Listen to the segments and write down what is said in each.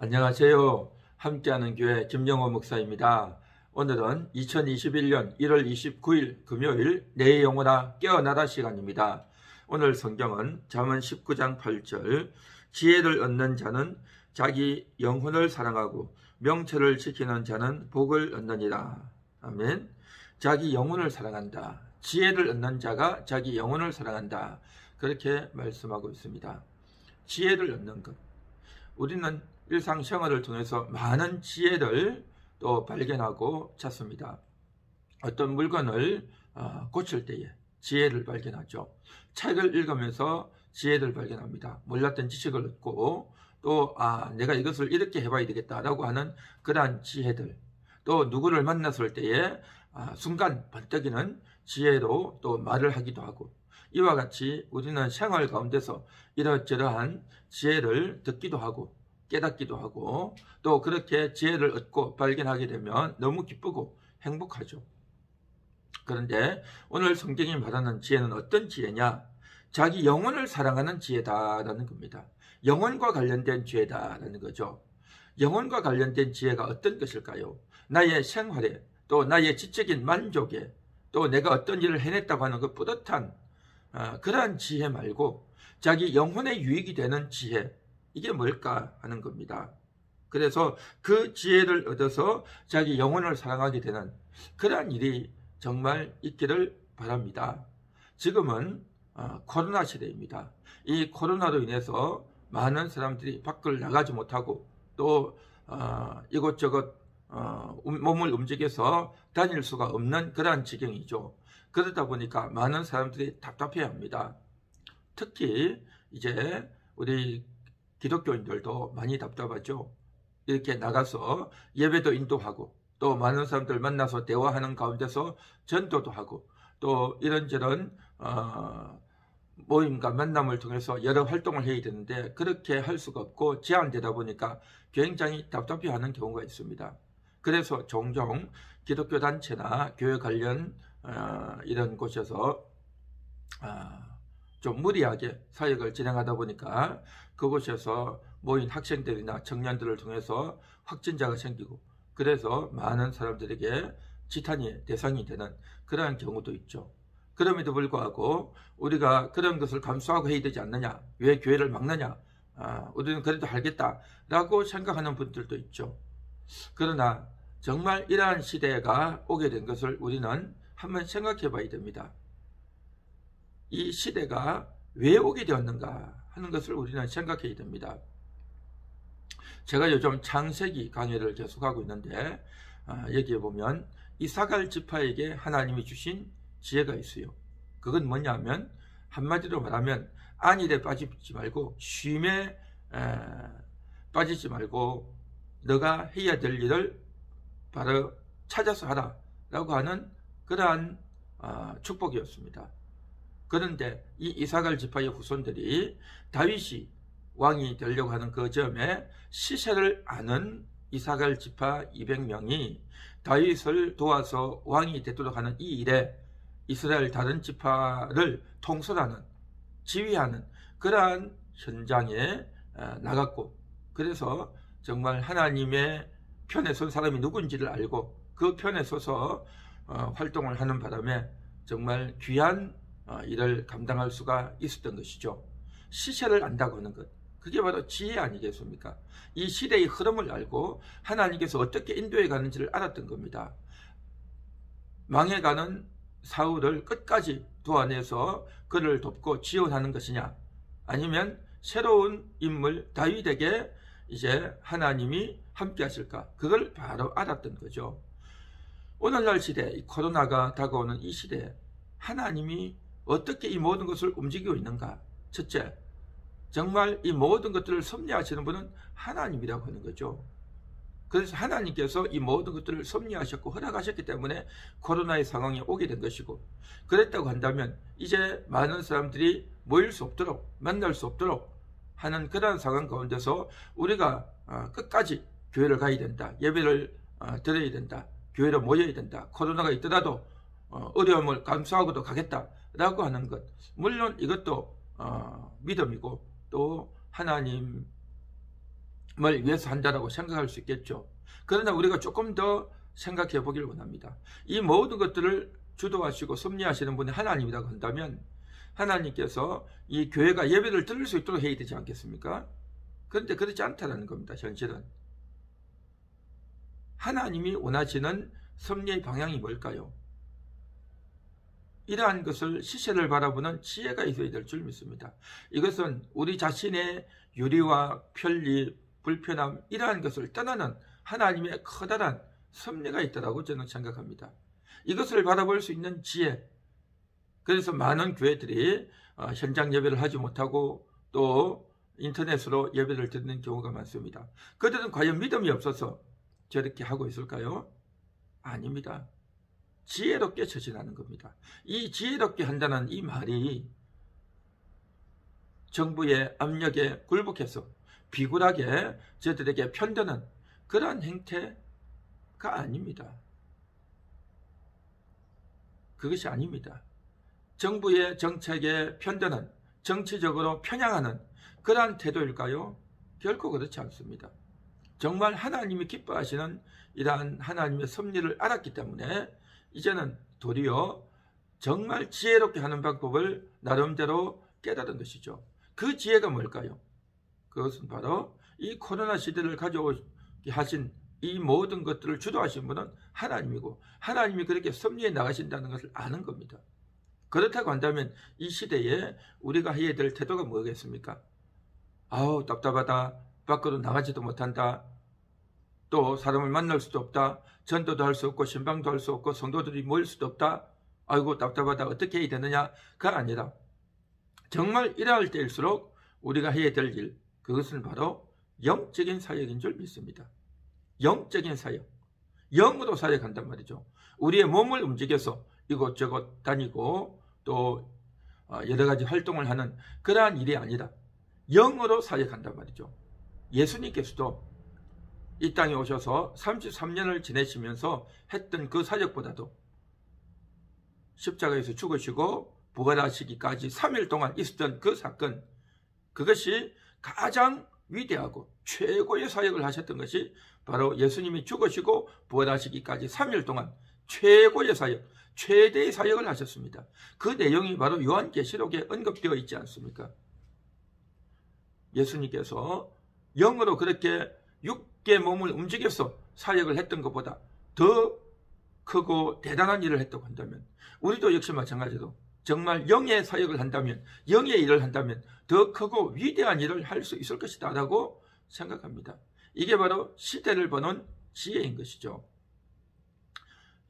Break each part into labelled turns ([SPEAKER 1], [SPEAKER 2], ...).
[SPEAKER 1] 안녕하세요. 함께하는 교회 김영호 목사입니다. 오늘은 2021년 1월 29일 금요일 내 영혼아 깨어나라 시간입니다. 오늘 성경은 잠언 19장 8절 지혜를 얻는 자는 자기 영혼을 사랑하고 명철을 지키는 자는 복을 얻느니라. 아멘. 자기 영혼을 사랑한다. 지혜를 얻는 자가 자기 영혼을 사랑한다. 그렇게 말씀하고 있습니다. 지혜를 얻는 것. 우리는 일상생활을 통해서 많은 지혜를 또 발견하고 찾습니다. 어떤 물건을 고칠 때에 지혜를 발견하죠. 책을 읽으면서 지혜를 발견합니다. 몰랐던 지식을 얻고 또 내가 이것을 이렇게 해봐야 되겠다라고 하는 그러한 지혜들, 또 누구를 만났을 때에 순간 번뜩이는 지혜로 또 말을 하기도 하고, 이와 같이 우리는 생활 가운데서 이러저러한 지혜를 듣기도 하고 깨닫기도 하고 또 그렇게 지혜를 얻고 발견하게 되면 너무 기쁘고 행복하죠. 그런데 오늘 성경이 말하는 지혜는 어떤 지혜냐? 자기 영혼을 사랑하는 지혜다라는 겁니다. 영혼과 관련된 지혜다라는 거죠. 영혼과 관련된 지혜가 어떤 것일까요? 나의 생활에 또 나의 지적인 만족에 또 내가 어떤 일을 해냈다고 하는 그 뿌듯한 그러한 지혜 말고 자기 영혼에 유익이 되는 지혜, 이게 뭘까 하는 겁니다. 그래서 그 지혜를 얻어서 자기 영혼을 사랑하게 되는 그러한 일이 정말 있기를 바랍니다. 지금은 코로나 시대입니다. 이 코로나로 인해서 많은 사람들이 밖을 나가지 못하고 또 이곳저곳 몸을 움직여서 다닐 수가 없는 그러한 지경이죠. 그러다 보니까 많은 사람들이 답답해합니다. 특히 이제 우리 기독교인들도 많이 답답하죠. 이렇게 나가서 예배도 인도하고 또 많은 사람들 만나서 대화하는 가운데서 전도도 하고 또 이런저런 모임과 만남을 통해서 여러 활동을 해야 되는데 그렇게 할 수가 없고 제한되다 보니까 굉장히 답답해하는 경우가 있습니다. 그래서 종종 기독교 단체나 교회 관련 이런 곳에서 좀 무리하게 사역을 진행하다 보니까 그곳에서 모인 학생들이나 청년들을 통해서 확진자가 생기고 그래서 많은 사람들에게 지탄의 대상이 되는 그러한 경우도 있죠. 그럼에도 불구하고 우리가 그런 것을 감수하고 해야 되지 않느냐, 왜 교회를 막느냐, 우리는 그래도 알겠다라고 생각하는 분들도 있죠. 그러나 정말 이러한 시대가 오게 된 것을 우리는 한번 생각해 봐야 됩니다. 이 시대가 왜 오게 되었는가 하는 것을 우리는 생각해야 됩니다. 제가 요즘 창세기 강의를 계속하고 있는데 여기에 보면 이사갈 지파에게 하나님이 주신 지혜가 있어요. 그건 뭐냐면 한마디로 말하면 안일에 빠지지 말고 쉼에 빠지지 말고 너가 해야 될 일을 바로 찾아서 하라 라고 하는 그러한 축복이었습니다. 그런데 이 이사갈 지파의 후손들이 다윗이 왕이 되려고 하는 그 점에 시세를 아는 이사갈 지파 200명이 다윗을 도와서 왕이 되도록 하는 이 일에 이스라엘 다른 지파를 통솔하는, 지휘하는 그러한 현장에 나갔고, 그래서 정말 하나님의 편에 선 사람이 누군지를 알고 그 편에 서서 활동을 하는 바람에 정말 귀한 일을 감당할 수가 있었던 것이죠. 시세를 안다고 하는 것, 그게 바로 지혜 아니겠습니까? 이 시대의 흐름을 알고 하나님께서 어떻게 인도해 가는지를 알았던 겁니다. 망해가는 사울을 끝까지 도와내서 그를 돕고 지원하는 것이냐, 아니면 새로운 인물 다윗에게 이제 하나님이 함께 하실까, 그걸 바로 알았던 거죠. 오늘날 시대, 이 코로나가 다가오는 이 시대에 하나님이 어떻게 이 모든 것을 움직이고 있는가? 첫째, 정말 이 모든 것들을 섭리하시는 분은 하나님이라고 하는 거죠. 그래서 하나님께서 이 모든 것들을 섭리하셨고 허락하셨기 때문에 코로나의 상황이 오게 된 것이고, 그랬다고 한다면 이제 많은 사람들이 모일 수 없도록, 만날 수 없도록 하는 그러한 상황 가운데서 우리가 끝까지 교회를 가야 된다, 예배를 드려야 된다, 교회로 모여야 된다, 코로나가 있더라도 어려움을 감수하고도 가겠다라고 하는 것, 물론 이것도 믿음이고 또 하나님의 위해서 한다라고 생각할 수 있겠죠. 그러나 우리가 조금 더 생각해 보길 원합니다. 이 모든 것들을 주도하시고 섭리하시는 분이 하나님이라고 한다면 하나님께서 이 교회가 예배를 드릴 수 있도록 해야 되지 않겠습니까? 그런데 그렇지 않다는 겁니다. 현실은. 하나님이 원하시는 섭리의 방향이 뭘까요? 이러한 것을 시세를 바라보는 지혜가 있어야 될 줄 믿습니다. 이것은 우리 자신의 유리와 편리, 불편함 이러한 것을 떠나는 하나님의 커다란 섭리가 있다고 저는 생각합니다. 이것을 바라볼 수 있는 지혜. 그래서 많은 교회들이 현장 예배를 하지 못하고 또 인터넷으로 예배를 드리는 경우가 많습니다. 그들은 과연 믿음이 없어서 저렇게 하고 있을까요? 아닙니다. 지혜롭게 처신하는 겁니다. 이 지혜롭게 한다는 이 말이 정부의 압력에 굴복해서 비굴하게 저들에게 편드는 그러한 행태가 아닙니다. 그것이 아닙니다. 정부의 정책에 편드는 정치적으로 편향하는 그러한 태도일까요? 결코 그렇지 않습니다. 정말 하나님이 기뻐하시는 이러한 하나님의 섭리를 알았기 때문에 이제는 도리어 정말 지혜롭게 하는 방법을 나름대로 깨달은 것이죠. 그 지혜가 뭘까요? 그것은 바로 이 코로나 시대를 가져오게 하신 이 모든 것들을 주도하신 분은 하나님이고 하나님이 그렇게 섭리해 나가신다는 것을 아는 겁니다. 그렇다고 한다면 이 시대에 우리가 해야 될 태도가 뭐겠습니까? 아우 답답하다. 밖으로 나가지도 못한다. 또 사람을 만날 수도 없다. 전도도 할 수 없고 신방도 할 수 없고 성도들이 모일 수도 없다. 아이고 답답하다. 어떻게 해야 되느냐가 아니라 정말 이러할 때일수록 우리가 해야 될 일, 그것은 바로 영적인 사역인 줄 믿습니다. 영적인 사역. 영으로 사역한단 말이죠. 우리의 몸을 움직여서 이곳저곳 다니고 또 여러 가지 활동을 하는 그러한 일이 아니라 영으로 사역한단 말이죠. 예수님께서도 이 땅에 오셔서 33년을 지내시면서 했던 그 사역보다도 십자가에서 죽으시고 부활하시기까지 3일 동안 있었던 그 사건, 그것이 가장 위대하고 최고의 사역을 하셨던 것이 바로 예수님이 죽으시고 부활하시기까지 3일 동안 최고의 사역, 최대의 사역을 하셨습니다. 그 내용이 바로 요한계시록에 언급되어 있지 않습니까? 예수님께서 영으로 그렇게 육계 몸을 움직여서 사역을 했던 것보다 더 크고 대단한 일을 했다고 한다면 우리도 역시 마찬가지로 정말 영의 사역을 한다면, 영의 일을 한다면 더 크고 위대한 일을 할 수 있을 것이다 라고 생각합니다. 이게 바로 시대를 보는 지혜인 것이죠.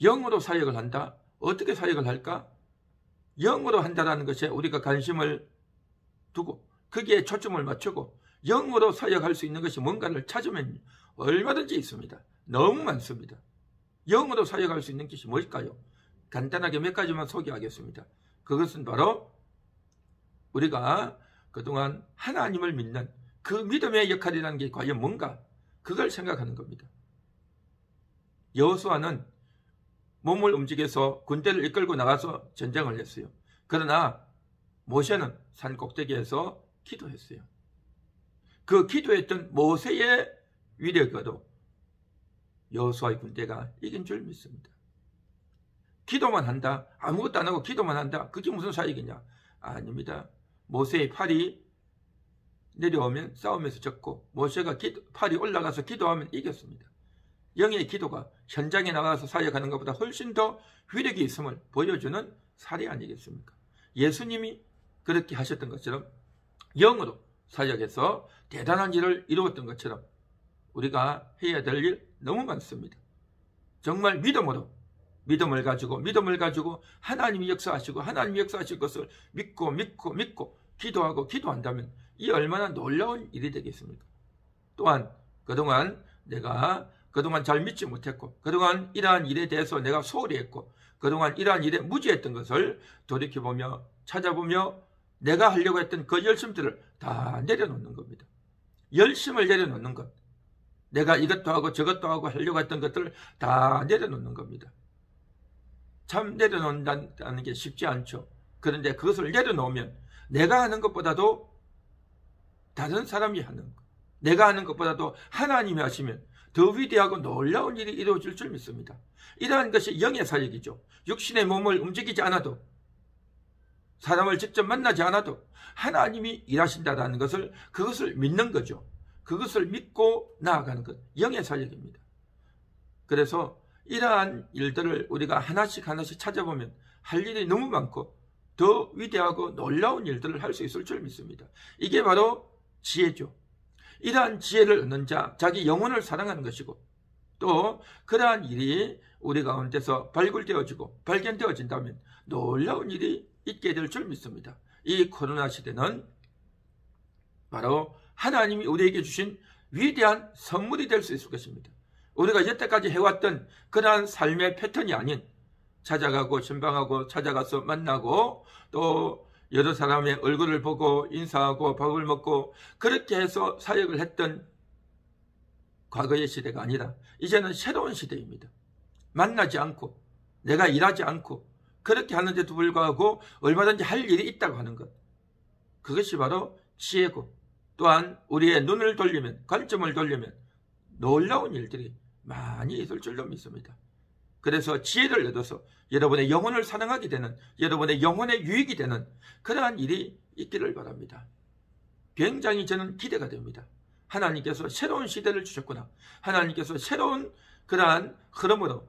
[SPEAKER 1] 영으로 사역을 한다? 어떻게 사역을 할까? 영으로 한다는 것에 우리가 관심을 두고 거기에 초점을 맞추고 영으로 사역할 수 있는 것이 뭔가를 찾으면 얼마든지 있습니다. 너무 많습니다. 영으로 사역할 수 있는 것이 뭘까요? 간단하게 몇 가지만 소개하겠습니다. 그것은 바로 우리가 그동안 하나님을 믿는 그 믿음의 역할이라는 게 과연 뭔가, 그걸 생각하는 겁니다. 여호수아는 몸을 움직여서 군대를 이끌고 나가서 전쟁을 했어요. 그러나 모세는 산 꼭대기에서 기도했어요. 그 기도했던 모세의 위력으로 여호수아의 군대가 이긴 줄 믿습니다. 기도만 한다, 아무것도 안 하고 기도만 한다, 그게 무슨 사역이냐? 아닙니다. 모세의 팔이 내려오면 싸움에서 졌고 모세가 팔이 올라가서 기도하면 이겼습니다. 영의 기도가 현장에 나가서 사역하는 것보다 훨씬 더 위력이 있음을 보여주는 사례 아니겠습니까? 예수님이 그렇게 하셨던 것처럼 영으로 사역해서 대단한 일을 이루었던 것처럼 우리가 해야 될 일 너무 많습니다. 정말 믿음을 가지고 하나님이 역사하시고 하나님이 역사하실 것을 믿고 기도하고 기도한다면 이 얼마나 놀라운 일이 되겠습니까? 또한 내가 그동안 잘 믿지 못했고 그동안 이러한 일에 대해서 내가 소홀히 했고 그동안 이러한 일에 무지했던 것을 돌이켜보며 찾아보며 내가 하려고 했던 그 열심들을 다 내려놓는 겁니다. 열심을 내려놓는 것. 내가 이것도 하고 저것도 하고 하려고 했던 것들을 다 내려놓는 겁니다. 참 내려놓는다는 게 쉽지 않죠. 그런데 그것을 내려놓으면 내가 하는 것보다도 다른 사람이 하는 것, 내가 하는 것보다도 하나님이 하시면 더 위대하고 놀라운 일이 이루어질 줄 믿습니다. 이러한 것이 영의 사역이죠. 육신의 몸을 움직이지 않아도, 사람을 직접 만나지 않아도 하나님이 일하신다는 것을, 그것을 믿는 거죠. 그것을 믿고 나아가는 것, 영의 사역입니다. 그래서 이러한 일들을 우리가 하나씩 찾아보면 할 일이 너무 많고 더 위대하고 놀라운 일들을 할 수 있을 줄 믿습니다. 이게 바로 지혜죠. 이러한 지혜를 얻는 자, 자기 영혼을 사랑하는 것이고, 또 그러한 일이 우리 가운데서 발굴되어지고 발견되어진다면 놀라운 일이 있게 될 줄 믿습니다. 이 코로나 시대는 바로 하나님이 우리에게 주신 위대한 선물이 될 수 있을 것입니다. 우리가 여태까지 해왔던 그러한 삶의 패턴이 아닌, 찾아가고 신방하고 찾아가서 만나고 또 여러 사람의 얼굴을 보고 인사하고 밥을 먹고 그렇게 해서 사역을 했던 과거의 시대가 아니라 이제는 새로운 시대입니다. 만나지 않고 내가 일하지 않고 그렇게 하는데도 불구하고 얼마든지 할 일이 있다고 하는 것, 그것이 바로 지혜고, 또한 우리의 눈을 돌리면, 관점을 돌리면 놀라운 일들이 많이 있을 줄로 믿습니다. 그래서 지혜를 얻어서 여러분의 영혼을 사랑하게 되는, 여러분의 영혼에 유익이 되는 그러한 일이 있기를 바랍니다. 굉장히 저는 기대가 됩니다. 하나님께서 새로운 시대를 주셨구나. 하나님께서 새로운 그러한 흐름으로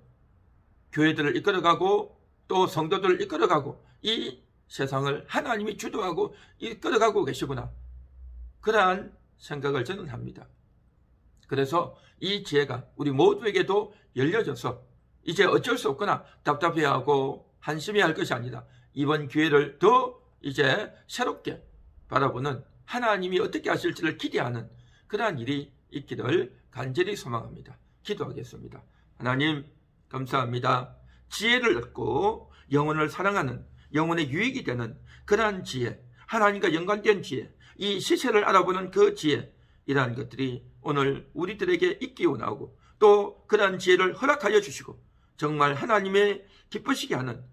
[SPEAKER 1] 교회들을 이끌어가고 또 성도들을 이끌어가고 이 세상을 하나님이 주도하고 이끌어가고 계시구나. 그러한 생각을 저는 합니다. 그래서 이 지혜가 우리 모두에게도 열려져서 이제 어쩔 수 없거나 답답해하고 한심해할 것이 아니라 이번 기회를 더 이제 새롭게 바라보는, 하나님이 어떻게 하실지를 기대하는 그러한 일이 있기를 간절히 소망합니다. 기도하겠습니다. 하나님 감사합니다. 지혜를 얻고 영혼을 사랑하는, 영혼의 유익이 되는 그러한 지혜, 하나님과 연관된 지혜, 이 시세를 알아보는 그 지혜, 이러한 것들이 오늘 우리들에게 있기 원하고 또 그러한 지혜를 허락하여 주시고 정말 하나님의 기쁘시게 하는,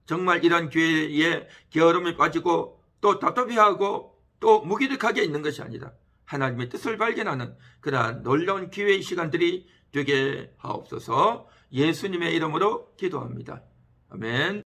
[SPEAKER 1] 정말 이런 교회에 게으름에 빠지고 또 답답해하고 또 무기력하게 있는 것이 아니라 하나님의 뜻을 발견하는 그러한 놀라운 기회의 시간들이 되게 하옵소서. 예수님의 이름으로 기도합니다. 아멘.